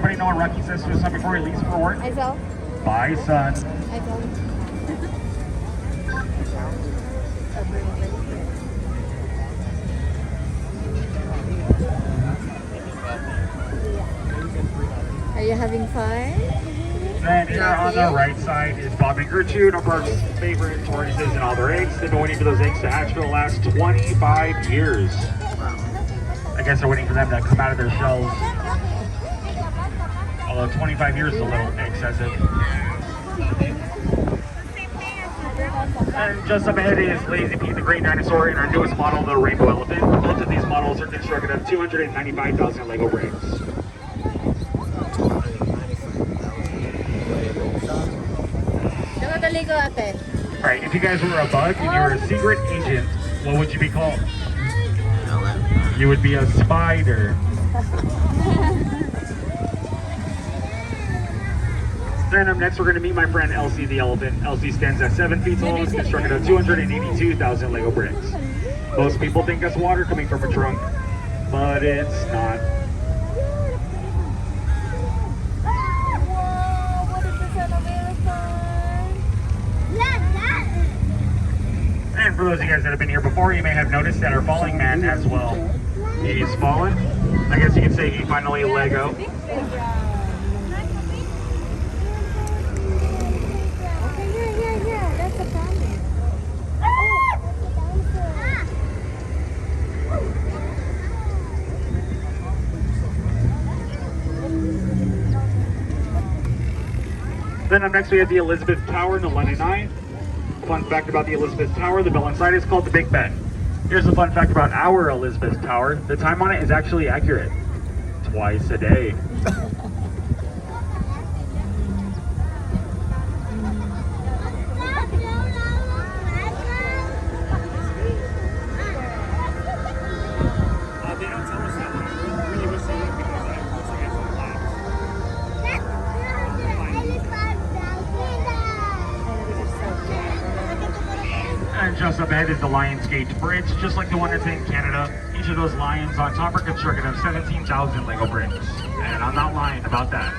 everybody know what Rocky says to his son before he leaves for work? I saw. Bye, son. I saw. Are you having fun? Then here on the right side is Bob and Gertrude, our park's favorite tortoises and all their eggs. They've been waiting for those eggs to hatch for the last 25 years. I guess they're waiting for them to come out of their shells. Although 25 years is a little excessive. And just up ahead is Lazy Pete the Green Dinosaur and our newest model, the Rainbow Elephant. Both of these models are constructed of 295,000 Lego bricks. Alright, if you guys were a bug and you were a secret agent, what would you be called? You would be a spider. Then up next, we're going to meet my friend Elsie the elephant. Elsie stands at 7 feet tall and is constructed of 282,000 Lego bricks. Most people think that's water coming from her trunk, but it's not. And for those of you guys that have been here before, you may have noticed that our falling man as well. He's fallen. I guess you could say he finally Lego. Then up next we have the Elizabeth Tower in the London Eye. Fun fact about the Elizabeth Tower, the bell inside is called the Big Ben. Here's a fun fact about our Elizabeth Tower. The time on it is actually accurate. Twice a day. And just up ahead is the Lions Gate Bridge, just like the one that's in Canada. Each of those lions on top are constructed of 17,000 Lego bricks. And I'm not lying about that.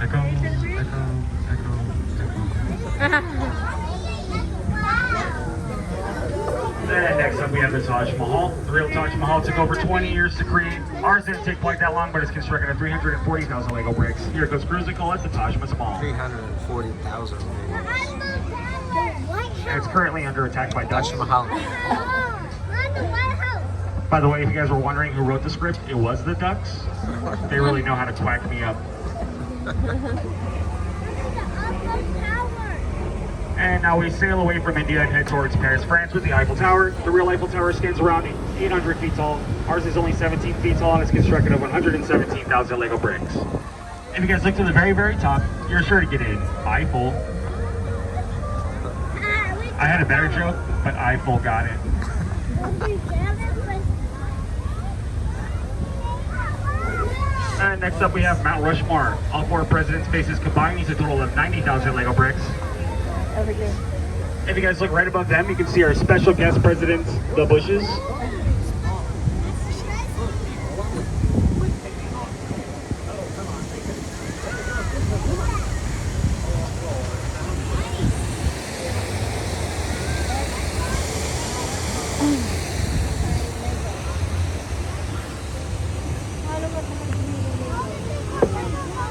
Echo, echo, echo, echo. And next up we have the Taj Mahal. The real Taj Mahal took over 20 years to create. Ours didn't take quite that long, but it's constructed of 340,000 Lego bricks. Here goes Cruise, they call it the Taj Mahal. 340,000. And it's currently under attack by Dutch. Taj Mahal. By the way, if you guys were wondering who wrote the script, it was the Ducks. They really know how to quack me up. And now we sail away from India and head towards Paris, France with the Eiffel Tower. The real Eiffel Tower stands around 800 feet tall. Ours is only 17 feet tall and it's constructed of 117,000 Lego bricks. If you guys look to the very, very top, you're sure to get in Eiffel. I had a better joke, but Eiffel got it. And next up we have Mount Rushmore. All 4 presidents' faces combined needs a total of 90,000 Lego bricks. Over here. If you guys look right above them, you can see our special guest presidents, the Bushes.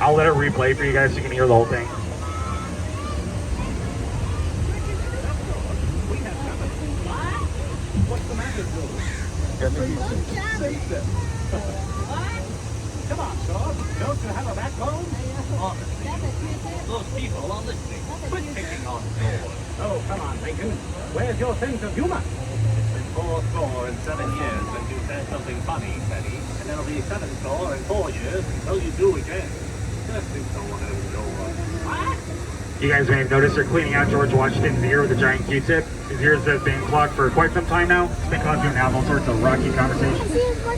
I'll let it replay for you guys so you can hear the whole thing. Come on, George. Don't you have a backbone? Those people are listening. Quit picking on George. Oh, come on, Lincoln. Where's your sense of humor? It's been 407 years since you said something funny, Teddy. And there'll be 74 years until you do again. Just think someone else, George. What? You guys may have noticed they're cleaning out George Washington's ear with a giant Q-tip. His ears have been clogged for quite some time now. It's been causing him to have all sorts of rocky conversations.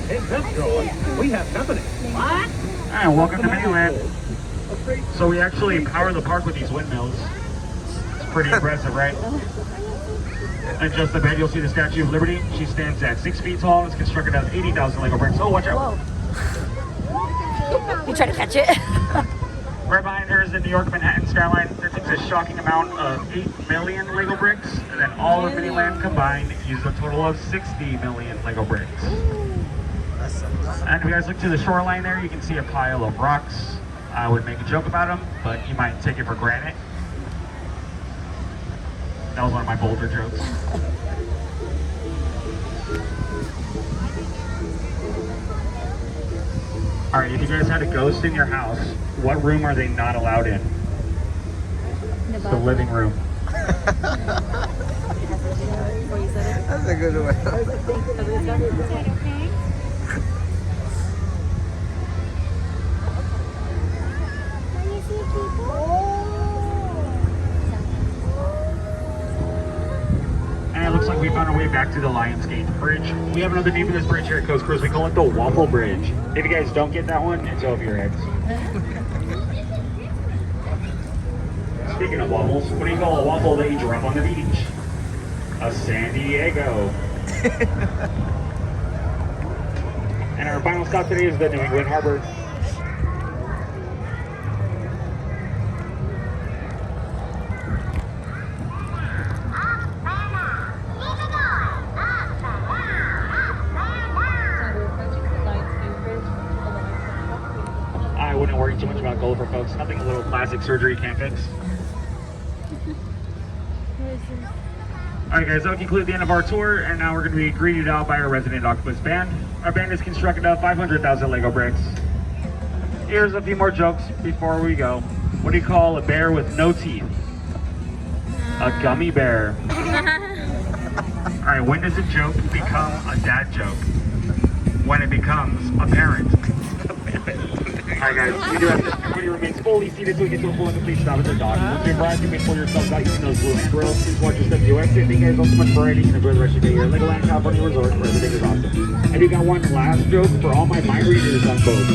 Hey, that's George. We have company. What? And welcome to Mainland. So we actually power the park with these windmills. It's Pretty impressive, right? And just the bed, you'll see the Statue of Liberty. She stands at 6 feet tall and is constructed out of 80,000 Lego bricks. Oh, watch out. Whoa. You try to catch it? Right behind her is the New York Manhattan skyline. That takes a shocking amount of 8 million Lego bricks. And then all of Miniland combined uses a total of 60 million Lego bricks. And if you guys look to the shoreline there, you can see a pile of rocks. I would make a joke about them, but you might take it for granted. That was one of my bolder jokes. All right, if you guys had a ghost in your house, what room are they not allowed in? The living room. That's a good one. And it looks like we found our way back to the Lionsgate Bridge. We have another name for this bridge here at Coast Cruise. We call it the Waffle Bridge. If you guys don't get that one, it's over your heads. Speaking of waffles, what do you call a waffle that you drop on the beach? A San Diego. And our final stop today is the New England Harbor. I wouldn't worry too much about gold for folks. Nothing a little plastic surgery can't fix. Alright guys, that'll conclude the end of our tour, and now we're going to be greeted out by our resident octopus band. Our band is constructed of 500,000 Lego bricks. Here's a few more jokes before we go. What do you call a bear with no teeth? A gummy bear. Alright, when does a joke become a dad joke? When it becomes apparent. Alright guys, we do have this community remains fully seated so we get to a full and complete stop at the dock. Once you arrive, you may pull yourselves out using those blue handrails. Please watch your step as you exit. Thank you guys so much for riding and enjoy the rest of your day here at Legoland California Resort, where everything is awesome. And you got one last joke for all my mind readers on boat.